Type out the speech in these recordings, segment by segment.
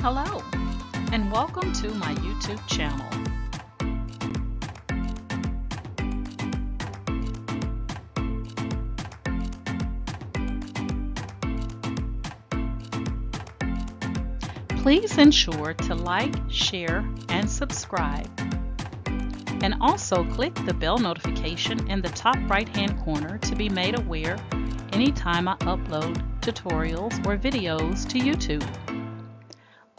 Hello, and welcome to my YouTube channel. Please ensure to like, share, and subscribe. And also click the bell notification in the top right-hand corner to be made aware anytime I upload tutorials or videos to YouTube.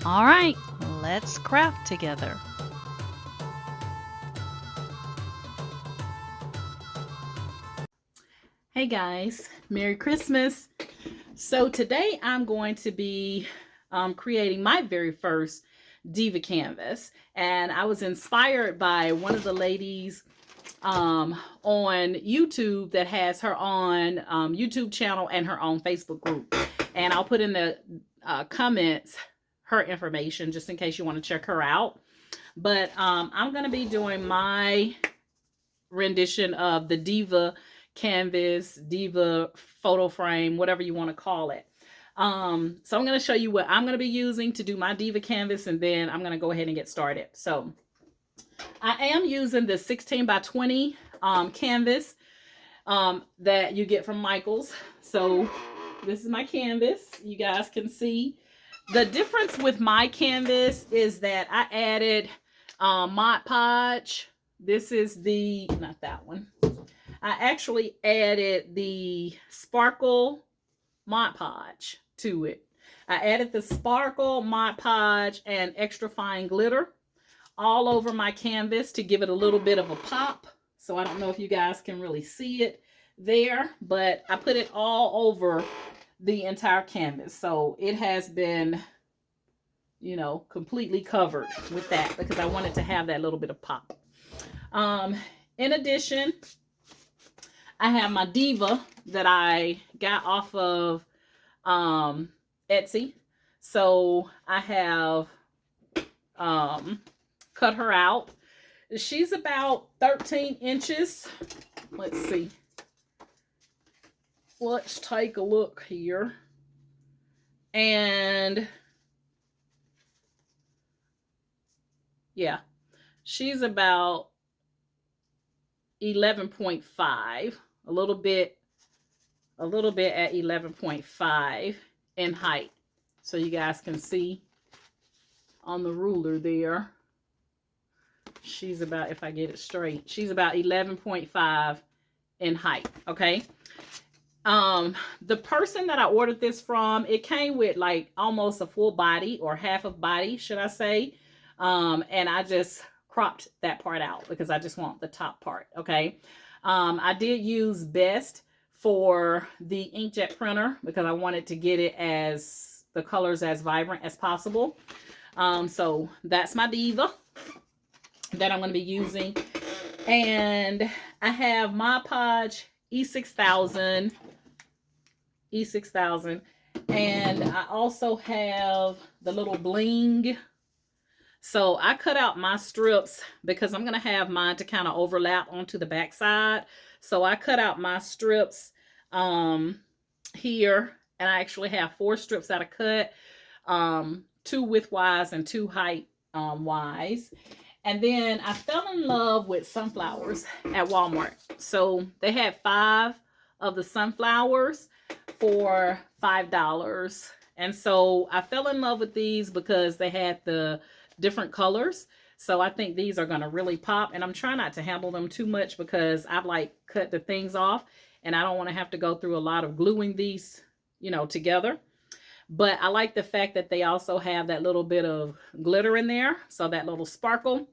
All right, let's craft together. Hey guys, Merry Christmas. So today I'm going to be creating my very first Diva Canvas, and I was inspired by one of the ladies on YouTube that has her own YouTube channel and her own Facebook group, and I'll put in the comments her information just in case you want to check her out. But I'm going to be doing my rendition of the Diva Canvas, Diva photo frame, whatever you want to call it. So I'm going to show you what I'm going to be using to do my Diva Canvas, and then I'm going to go ahead and get started. So I am using the 16 by 20 canvas that you get from Michael's. So this is my canvas. You guys can see the difference with my canvas is that I added Mod Podge. This is the, not that one. I actually added the Sparkle Mod Podge to it. I added the Sparkle Mod Podge and extra fine glitter all over my canvas to give it a little bit of a pop. So I don't know if you guys can really see it there, but I put it all over the entire canvas. So it has been, you know, completely covered with that because I wanted to have that little bit of pop. In addition, I have my Diva that I got off of Etsy. So I have cut her out. She's about 13 inches. Let's see. Let's take a look here. And yeah, she's about 11.5, a little bit at 11.5 in height. So you guys can see on the ruler there, she's about, if I get it straight, she's about 11.5 in height. Okay. The person that I ordered this from, it came with like almost a full body or half of body, should I say. And I just cropped that part out because I just want the top part. Okay. I did use Best for the inkjet printer because I wanted to get it as the colors as vibrant as possible. So that's my Diva that I'm going to be using. And I have Mod Podge E6000, and I also have the little Bling. So I cut out my strips because I'm going to have mine to kind of overlap onto the back side. So I cut out my strips here, and I actually have 4 strips that I cut, 2 widthwise and 2 height wise. And then I fell in love with sunflowers at Walmart. So they had 5 of the sunflowers for $5. And so I fell in love with these because they had the different colors. So I think these are going to really pop. And I'm trying not to handle them too much because I've like cut the things off. And I don't want to have to go through a lot of gluing these, you know, together. But I like the fact that they also have that little bit of glitter in there. So that little sparkle.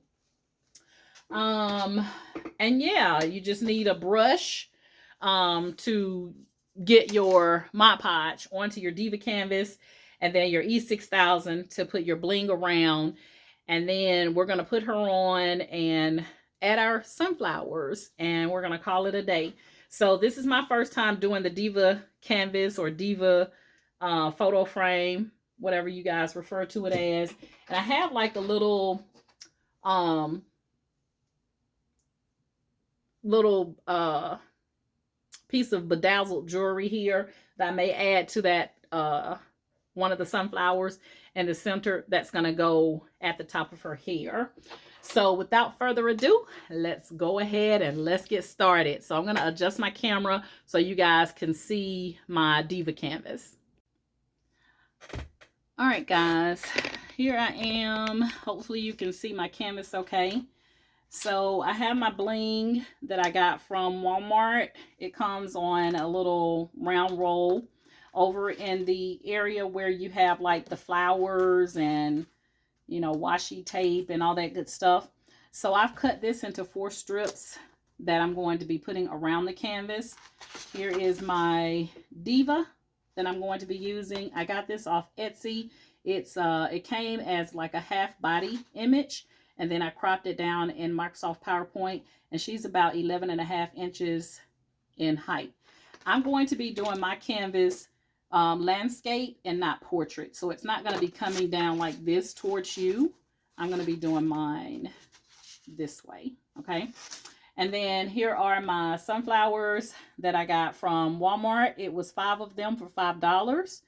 And yeah, you just need a brush to get your Mod Podge onto your Diva Canvas. And then your E6000 to put your bling around. And then we're going to put her on and add our sunflowers. And we're going to call it a day. So this is my first time doing the Diva Canvas or Diva photo frame, whatever you guys refer to it as. And I have like a little piece of bedazzled jewelry here that I may add to that one of the sunflowers in the center that's going to go at the top of her hair. So without further ado, let's go ahead and let's get started. So I'm going to adjust my camera so you guys can see my Diva Canvas. All right, guys, here I am. Hopefully you can see my canvas okay. So I have my bling that I got from Walmart. It comes on a little round roll over in the area where you have like the flowers and, you know, washi tape and all that good stuff. So I've cut this into 4 strips that I'm going to be putting around the canvas. Here is my Diva that I'm going to be using. I got this off Etsy. It came as like a half body image, and then I cropped it down in Microsoft PowerPoint, and she's about 11.5 inches in height. I'm going to be doing my canvas landscape and not portrait. So it's not going to be coming down like this towards you. I'm going to be doing mine this way. Okay. And then here are my sunflowers that I got from Walmart. It was 5 of them for $5.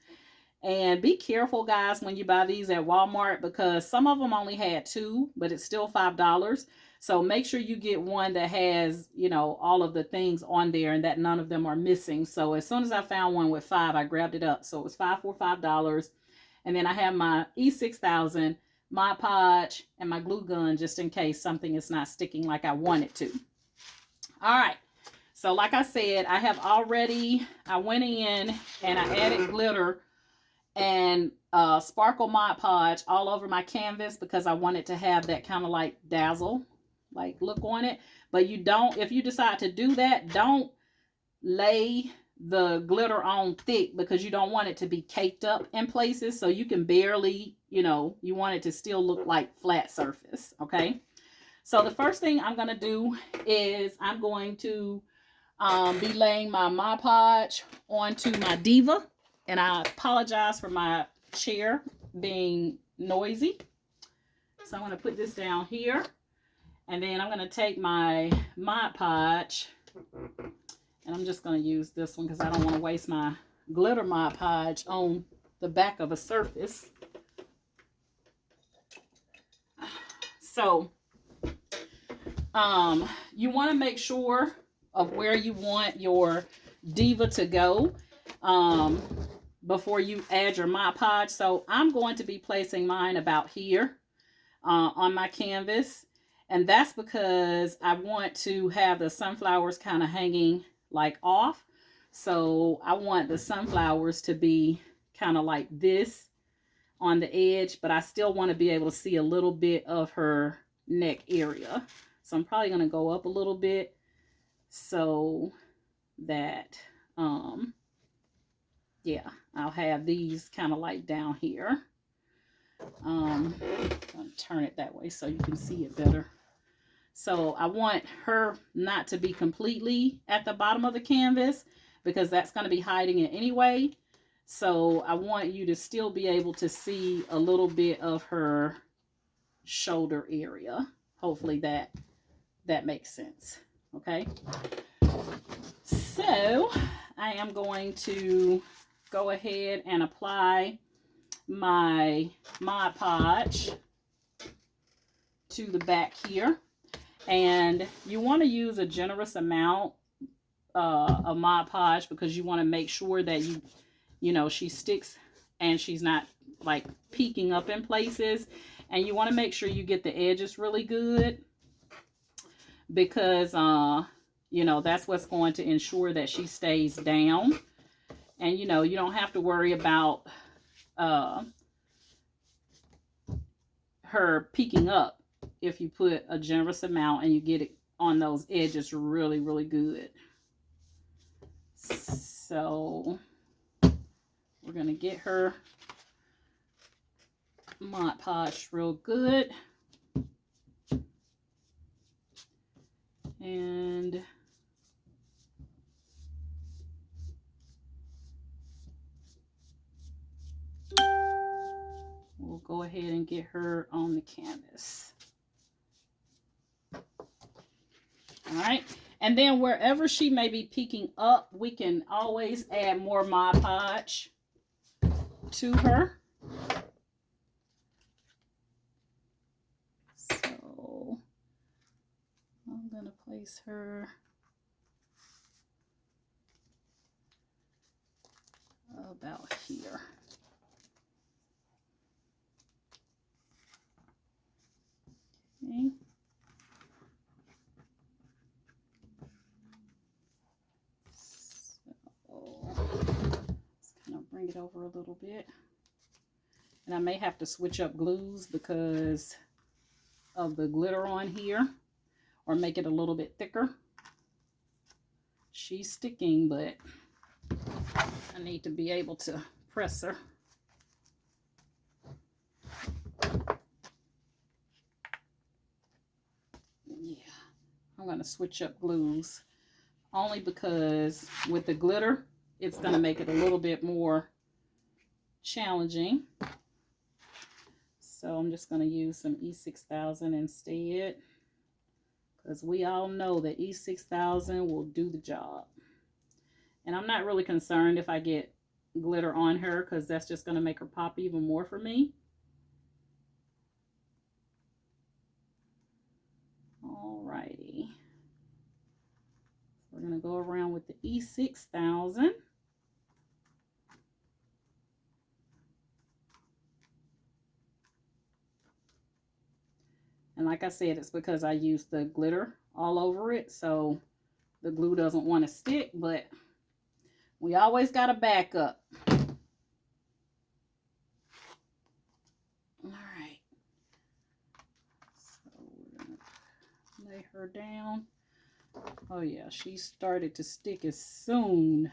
And be careful, guys, when you buy these at Walmart, because some of them only had 2, but it's still $5. So make sure you get one that has, you know, all of the things on there and that none of them are missing. So as soon as I found one with 5, I grabbed it up. So it was 5 for $5. And then I have my E6000, Mod Podge, and my glue gun just in case something is not sticking like I want it to. All right. So like I said, I went in and I added glitter and sparkle Mod Podge all over my canvas because I wanted to have that kind of like dazzle like look on it. But you don't, if you decide to do that, don't lay the glitter on thick because you don't want it to be caked up in places. So you can barely, you know, you want it to still look like flat surface. Okay. So the first thing I'm going to do is I'm going to be laying my Mod Podge onto my Diva. And I apologize for my chair being noisy. So I'm going to put this down here. And then I'm going to take my Mod Podge. And I'm just going to use this one because I don't want to waste my glitter Mod Podge on the back of a surface. So you want to make sure of where you want your Diva to go before you add your Mod Podge. So I'm going to be placing mine about here on my canvas. And that's because I want to have the sunflowers kind of hanging like off. So I want the sunflowers to be kind of like this on the edge, but I still want to be able to see a little bit of her neck area. So I'm probably going to go up a little bit so that, yeah, I'll have these kind of like down here. I'm going to turn it that way so you can see it better. So I want her not to be completely at the bottom of the canvas because that's going to be hiding it anyway. So I want you to still be able to see a little bit of her shoulder area. Hopefully that makes sense. Okay. So I am going to go ahead and apply my Mod Podge to the back here. And you want to use a generous amount of Mod Podge because you want to make sure that you know, she sticks and she's not like peeking up in places. And you want to make sure you get the edges really good because, you know, that's what's going to ensure that she stays down. And, you know, you don't have to worry about her peeking up if you put a generous amount and you get it on those edges really, really good. So we're going to get her Mod Podge real good. And we'll go ahead and get her on the canvas. All right. And then wherever she may be peeking up, we can always add more Mod Podge to her. So I'm going to place her about here. Okay. So let's kind of bring it over a little bit. And I may have to switch up glues because of the glitter on here, or make it a little bit thicker. She's sticking, but I need to be able to press her. Yeah, I'm going to switch up glues only because with the glitter, it's going to make it a little bit more challenging. So I'm just going to use some E6000 instead, because we all know that E6000 will do the job. And I'm not really concerned if I get glitter on her, because that's just going to make her pop even more for me. Alrighty. We're going to go around with the E6000. And like I said, it's because I used the glitter all over it, so the glue doesn't want to stick, but we always got a backup. Alright. So we're going to lay her down. Oh yeah, she started to stick as soon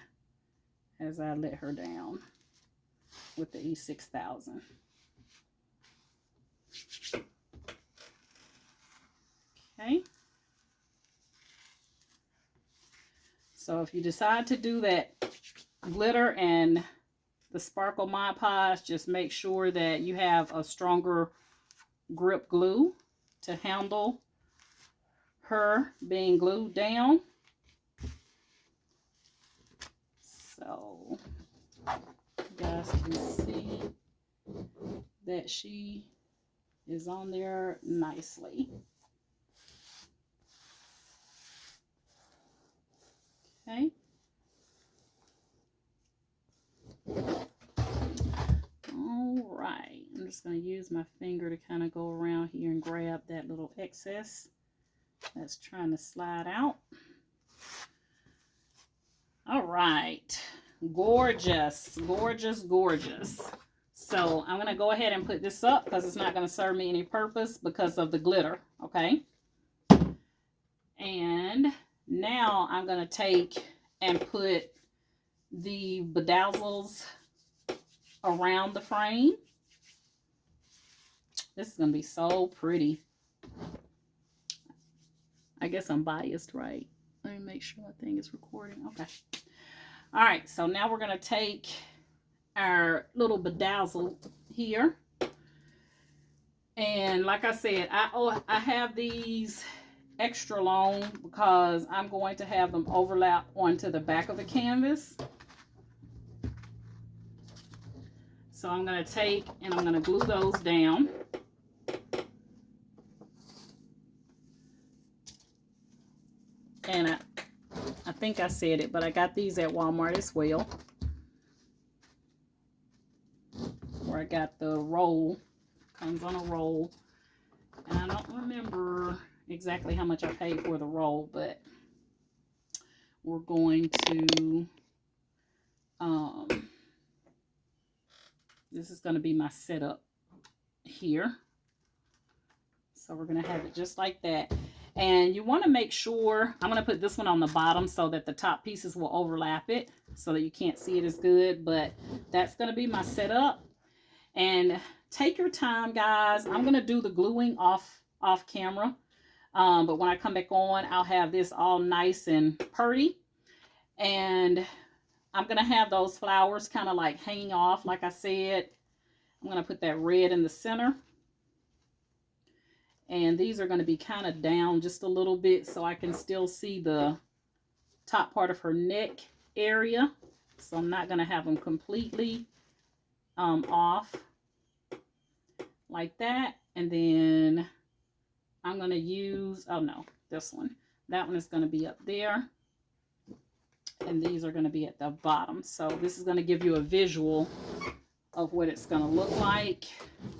as I let her down with the E6000. Okay. So if you decide to do that glitter and the sparkle Mod Podge, just make sure that you have a stronger grip glue to handle her being glued down. So you guys can see that she is on there nicely. Okay. All right. I'm just going to use my finger to kind of go around here and grab that little excess that's trying to slide out. All right. Gorgeous, gorgeous, gorgeous. So I'm going to go ahead and put this up because it's not going to serve me any purpose because of the glitter. Okay. And now I'm going to take and put the Bedazzles around the frame. This is going to be so pretty. I guess I'm biased, right? Let me make sure that thing is recording. Okay. All right. So now we're going to take our little bedazzle here. And like I said, I have these extra long because I'm going to have them overlap onto the back of the canvas. So I'm going to take and I'm going to glue those down. And I think I said it, but I got these at Walmart as well. Where I got the roll. Comes on a roll. And I don't remember exactly how much I paid for the roll, but we're going to, this is going to be my setup here. So we're going to have it just like that. And you want to make sure, I'm going to put this one on the bottom so that the top pieces will overlap it so that you can't see it as good, but that's going to be my setup. And take your time, guys. I'm going to do the gluing off camera. But when I come back on, I'll have this all nice and pretty. And I'm going to have those flowers kind of like hanging off, like I said. I'm going to put that red in the center. And these are going to be kind of down just a little bit so I can still see the top part of her neck area. So I'm not going to have them completely off like that. And then I'm going to use, oh no, this one. That one is going to be up there. And these are going to be at the bottom. So this is going to give you a visual of what it's going to look like.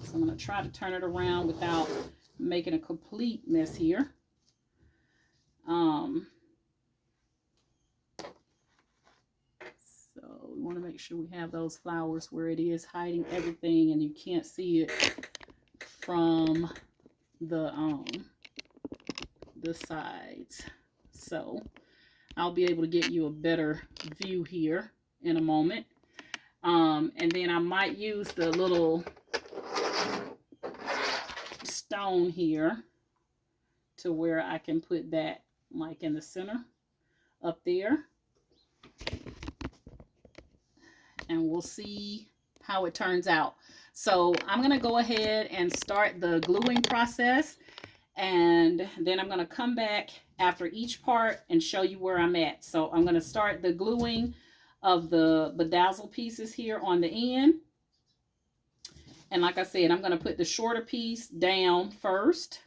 So I'm going to try to turn it around without making a complete mess here. So we want to make sure we have those flowers where it is hiding everything and you can't see it from the sides. So I'll be able to get you a better view here in a moment. And then I might use the little stone here to where I can put that like in the center up there. And we'll see how it turns out. So I'm going to go ahead and start the gluing process. And then I'm going to come back after each part and show you where I'm at. So I'm going to start the gluing of the bedazzle pieces here on the end. And like I said, I'm going to put the shorter piece down first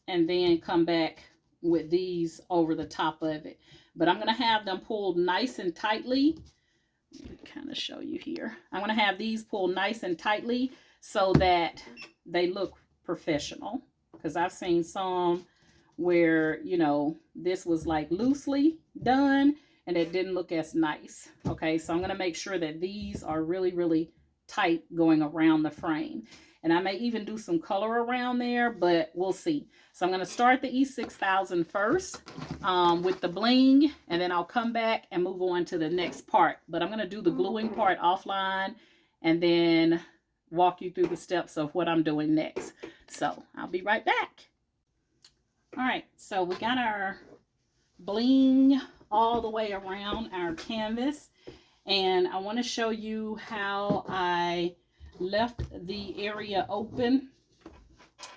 and then come back with these over the top of it. But I'm going to have them pulled nice and tightly. Let me kind of show you here. I'm going to have these pulled nice and tightly so that they look professional. Because I've seen some where, you know, this was like loosely done and it didn't look as nice. Okay, so I'm going to make sure that these are really, really tight going around the frame. And I may even do some color around there, but we'll see. So I'm going to start the E6000 first with the bling, and then I'll come back and move on to the next part. But I'm going to do the gluing part offline and then walk you through the steps of what I'm doing next. So I'll be right back. All right, so we got our bling all the way around our canvas, and I want to show you how I left the area open.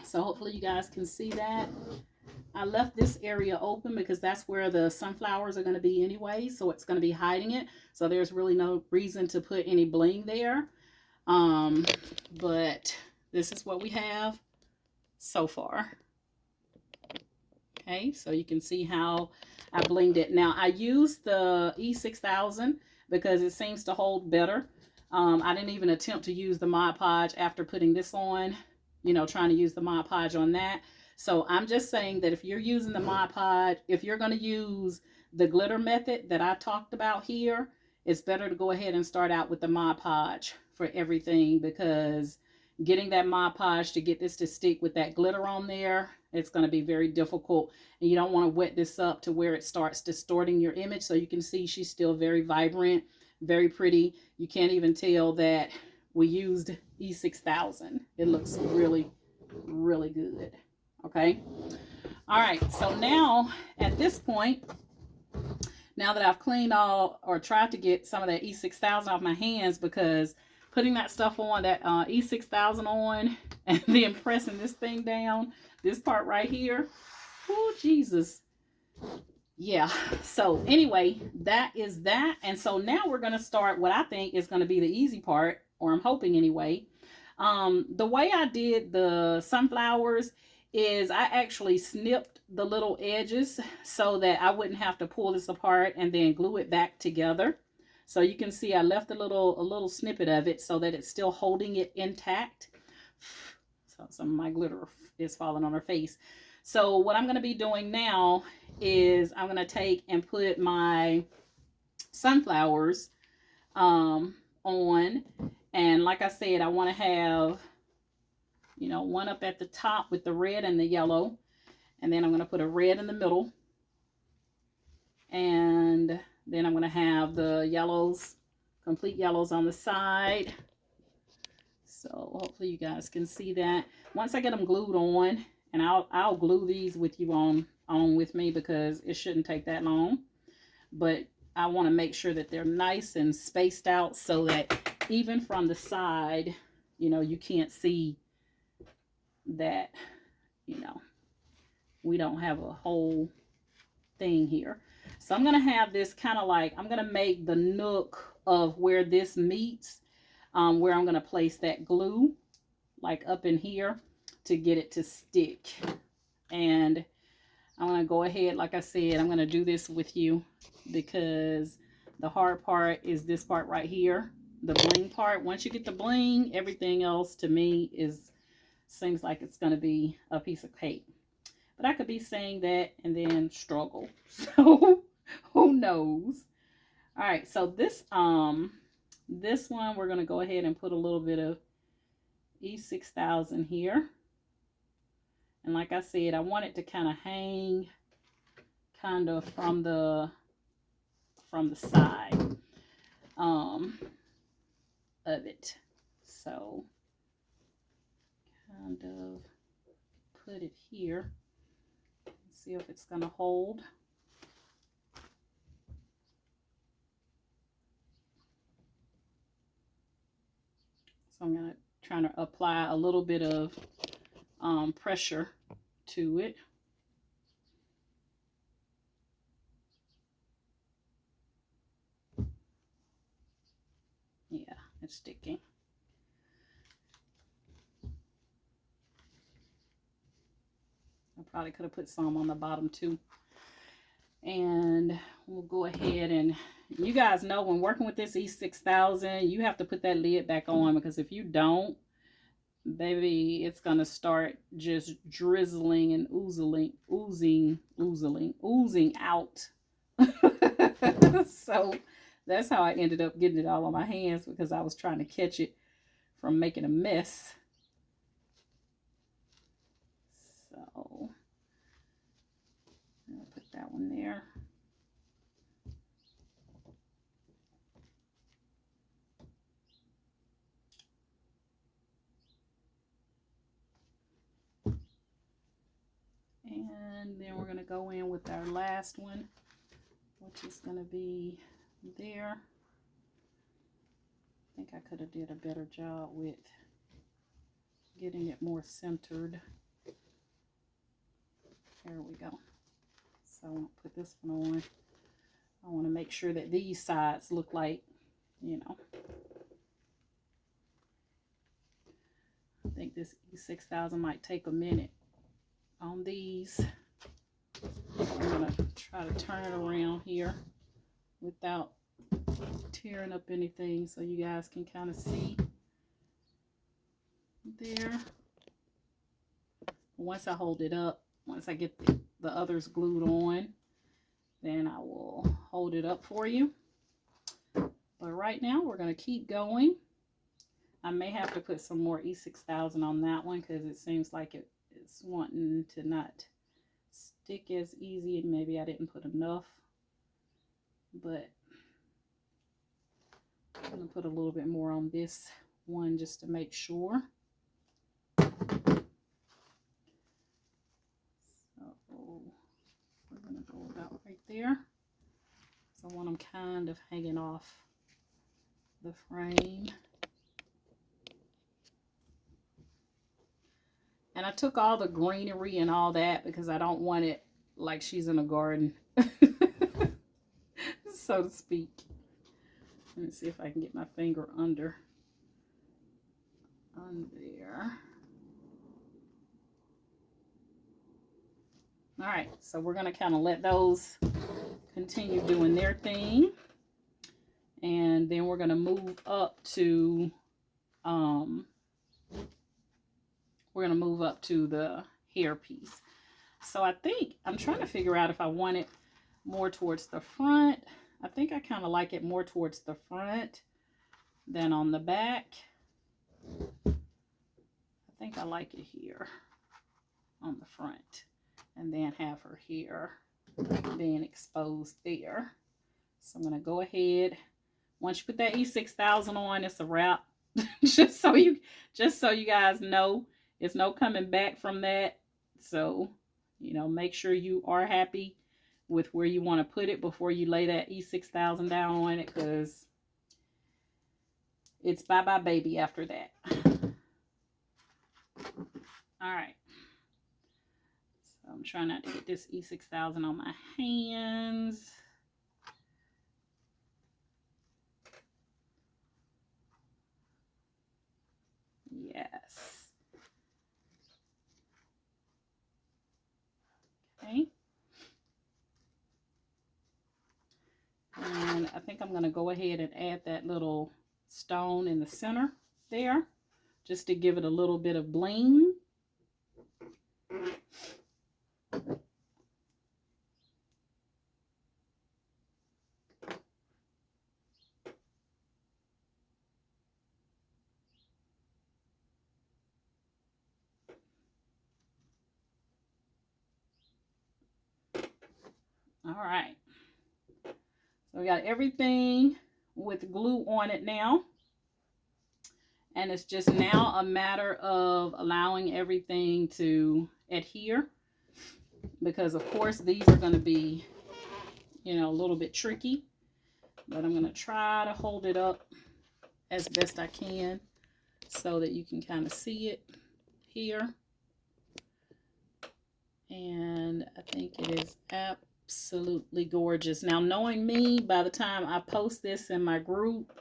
So hopefully you guys can see that. I left this area open because that's where the sunflowers are going to be anyway, so it's going to be hiding it. So there's really no reason to put any bling there. But this is what we have so far. Okay, so you can see how I blinged it. Now I used the E6000 because it seems to hold better. I didn't even attempt to use the Mod Podge after putting this on, you know, trying to use the Mod Podge on that. So I'm just saying that if you're using the Mod Podge, if you're going to use the glitter method that I talked about here, it's better to go ahead and start out with the Mod Podge for everything, because getting that Mod Podge to get this to stick with that glitter on there, it's going to be very difficult. And you don't want to wet this up to where it starts distorting your image. So you can see she's still very vibrant, very pretty. You can't even tell that we used E6000. It looks really, really good. Okay. All right. So now at this point, now that I've cleaned all, or tried to get some of that E6000 off my hands, because putting that stuff on, that E6000 on, and then pressing this thing down, this part right here, oh Jesus. Yeah, so anyway, that is that. And so now we're going to start what I think is going to be the easy part, or I'm hoping anyway. The way I did the sunflowers is I actually snipped the little edges so that I wouldn't have to pull this apart and then glue it back together. So you can see I left a little snippet of it so that it's still holding it intact. So some of my glitter is falling on her face. So what I'm going to be doing now is I'm going to take and put my sunflowers on. And like I said, I want to have, you know, one up at the top with the red and the yellow. And then I'm going to put a red in the middle. And then I'm going to have the yellows, complete yellows on the side. So hopefully you guys can see that. Once I get them glued on, and I'll glue these with you on with me because it shouldn't take that long. But I want to make sure that they're nice and spaced out so that even from the side, you know, you can't see that, you know, we don't have a whole thing here. So I'm going to have this kind of like, I'm going to make the nook of where this meets where I'm going to place that glue, like up in here, to get it to stick. And I'm going to go ahead, like I said, I'm going to do this with you because the hard part is this part right here, the bling part. Once you get the bling, everything else to me seems like it's going to be a piece of cake. But I could be saying that and then struggle. So who knows? All right, so this one we're going to go ahead and put a little bit of E6000 here. And like I said, I want it to kind of hang kind of from the side of it. So kind of put it here. See if it's going to hold. So I'm going to try to apply a little bit of pressure to it. Yeah, it's sticking. I probably could have put some on the bottom too. And we'll go ahead, and you guys know when working with this E6000, you have to put that lid back on, because if you don't, baby, it's gonna start just drizzling and oozing out. So that's how I ended up getting it all on my hands, because I was trying to catch it from making a mess. So I'll put that one there. And then we're going to go in with our last one, which is going to be there. I think I could have did a better job with getting it more centered. There we go. So I won't put this one on. I want to make sure that these sides look like, you know. I think this E6000 might take a minute on these. I'm going to try to turn it around here without tearing up anything, so you guys can kind of see there. Once I hold it up, once I get the others glued on, then I will hold it up for you. But right now we're going to keep going. I may have to put some more E6000 on that one, because it seems like it's wanting to not stick as easy, and maybe I didn't put enough. But I'm going to put a little bit more on this one just to make sure. So we're going to go about right there. So I want them kind of hanging off the frame. And I took all the greenery and all that because I don't want it like she's in a garden, so to speak. Let me see if I can get my finger under there. All right, so we're going to kind of let those continue doing their thing. And then we're going to move up to the hair piece. So I think I'm trying to figure out if I want it more towards the front. I think I kind of like it more towards the front than on the back. I think I like it here on the front, and then have her hair being exposed there. So I'm going to go ahead. Once you put that E6000 on, it's a wrap. just so you guys know, there's no coming back from that. So, you know, make sure you are happy with where you want to put it before you lay that E6000 down on it, because it's bye-bye baby after that. All right. So I'm trying not to get this E6000 on my hands. I think I'm going to go ahead and add that little stone in the center there, just to give it a little bit of bling. All right. So we got everything with glue on it now. And it's just now a matter of allowing everything to adhere. Because of course these are going to be, you know, a little bit tricky. But I'm going to try to hold it up as best I can so that you can kind of see it here. And I think it is absolutely gorgeous. Now, knowing me, by the time I post this in my group,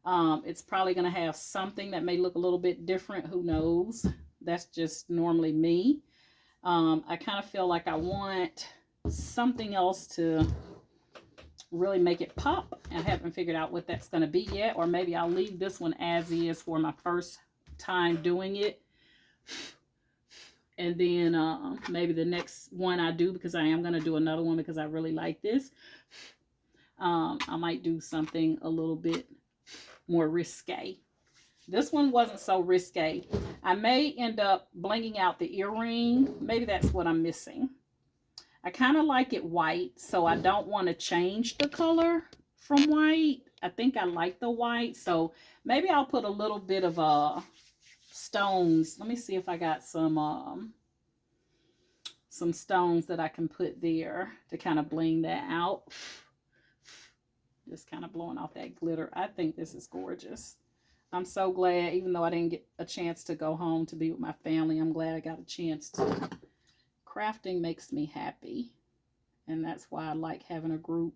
it's probably going to have something that may look a little bit different. Who knows? That's just normally me. I kind of feel like I want something else to really make it pop. I haven't figured out what that's going to be yet, or maybe I'll leave this one as is for my first time doing it. And then maybe the next one I do, because I am going to do another one because I really like this. I might do something a little bit more risque. This one wasn't so risque. I may end up blinging out the earring. Maybe that's what I'm missing. I kind of like it white, so I don't want to change the color from white. I think I like the white, so maybe I'll put a little bit of stones. Let me see if I got some stones that I can put there to kind of bling that out. Just kind of blowing off that glitter. I think this is gorgeous. I'm so glad, even though I didn't get a chance to go home to be with my family, I'm glad I got a chance to. Crafting makes me happy. And that's why I like having a group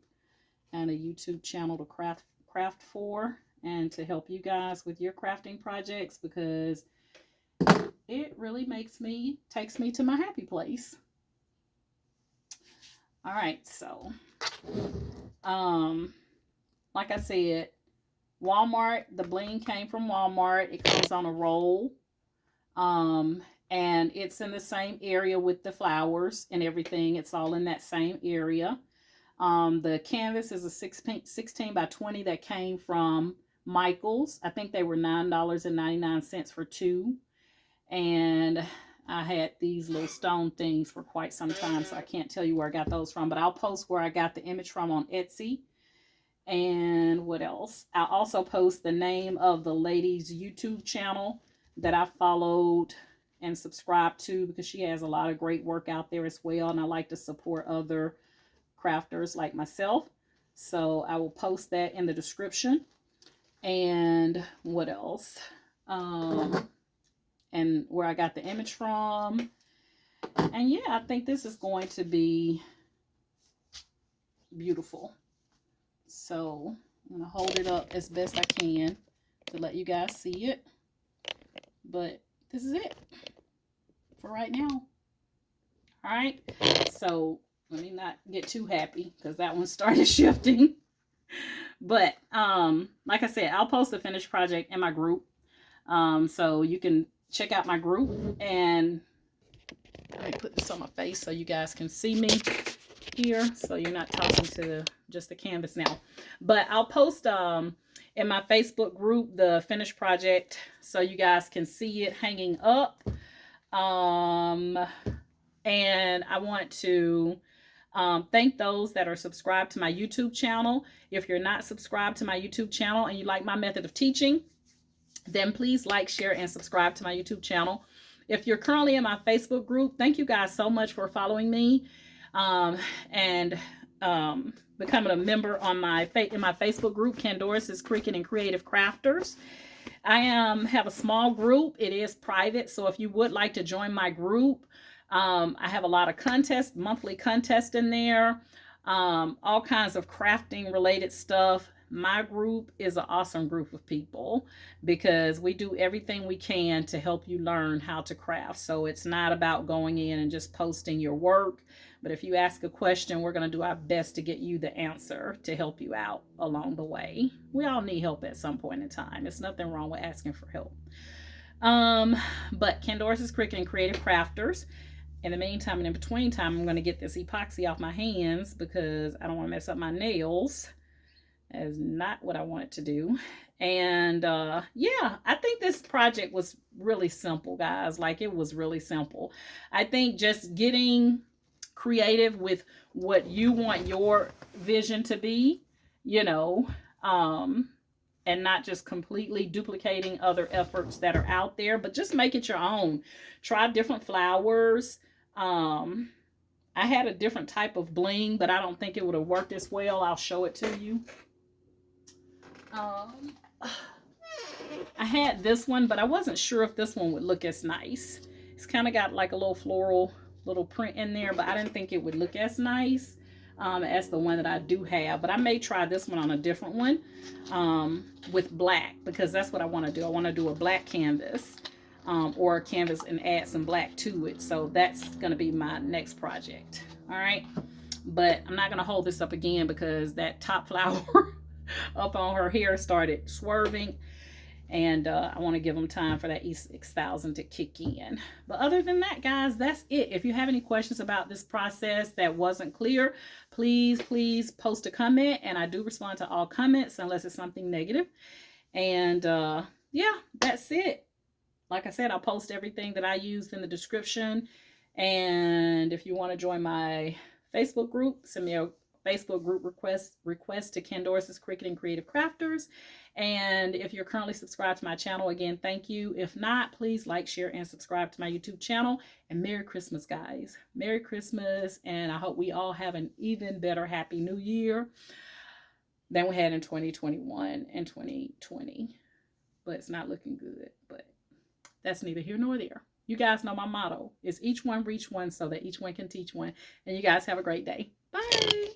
and a YouTube channel to craft for, and to help you guys with your crafting projects, because it really takes me to my happy place. All right, so like I said, Walmart, the bling came from Walmart. It comes on a roll. And it's in the same area with the flowers and everything. It's all in that same area. The canvas is a 16 by 20 that came from Michael's. I think they were $9.99 for two. And I had these little stone things for quite some time, so I can't tell you where I got those from. But I'll post where I got the image from on Etsy. And what else? I'll also post the name of the lady's YouTube channel that I followed and subscribe to, because she has a lot of great work out there as well, and I like to support other crafters like myself. So I will post that in the description. And what else? And where I got the image from. And yeah, I think this is going to be beautiful. So I'm going to hold it up as best I can to let you guys see it. But this is it for right now. All right. So let me not get too happy, because that one started shifting. But like I said, I'll post the finished project in my group. So you can check out my group. And let me put this on my face so you guys can see me here, so you're not talking to just the canvas now. But I'll post in my Facebook group the finished project so you guys can see it hanging up. And I want to thank those that are subscribed to my YouTube channel. If you're not subscribed to my YouTube channel and you like my method of teaching, then please like, share, and subscribe to my YouTube channel. If you're currently in my Facebook group, thank you guys so much for following me and becoming a member on in my Facebook group, Candoris's Cricut and Creative Crafters. I have a small group. It is private, so if you would like to join my group, I have a lot of contests, monthly contests in there, all kinds of crafting related stuff my group is an awesome group of people because we do everything we can to help you learn how to craft. So it's not about going in and just posting your work, but if you ask a question, we're going to do our best to get you the answer to help you out along the way. We all need help at some point in time. There's nothing wrong with asking for help. But Candoris Cricut and Creative Crafters. In the meantime and in between time, I'm going to get this epoxy off my hands because I don't want to mess up my nails. That is not what I wanted to do. And yeah, I think this project was really simple, guys. Like, it was really simple. I think just getting creative with what you want your vision to be, you know, and not just completely duplicating other efforts that are out there, but just make it your own. Try different flowers. I had a different type of bling, but I don't think it would have worked as well. I'll show it to you. I had this one, but I wasn't sure if this one would look as nice. It's kind of got like a little floral little print in there, but I didn't think it would look as nice as the one that I do have. But I may try this one on a different one with black, because that's what I want to do. I want to do a black canvas or a canvas and add some black to it. So that's going to be my next project. All right. But I'm not going to hold this up again because that top flower up on her hair started swerving, and I want to give them time for that E6000 to kick in. But other than that, guys, that's it. If you have any questions about this process that wasn't clear, please post a comment, and I do respond to all comments unless it's something negative. And yeah, that's it. Like I said, I'll post everything that I used in the description, and if you want to join my Facebook group, send me a Facebook group request to Candoris Cricut and Creative Crafters. And if you're currently subscribed to my channel, again, thank you. If not, please like, share, and subscribe to my YouTube channel. And Merry Christmas, guys. Merry Christmas. And I hope we all have an even better Happy New Year than we had in 2021 and 2020. But it's not looking good. But that's neither here nor there. You guys know my motto is each one reach one so that each one can teach one. And you guys have a great day. Bye.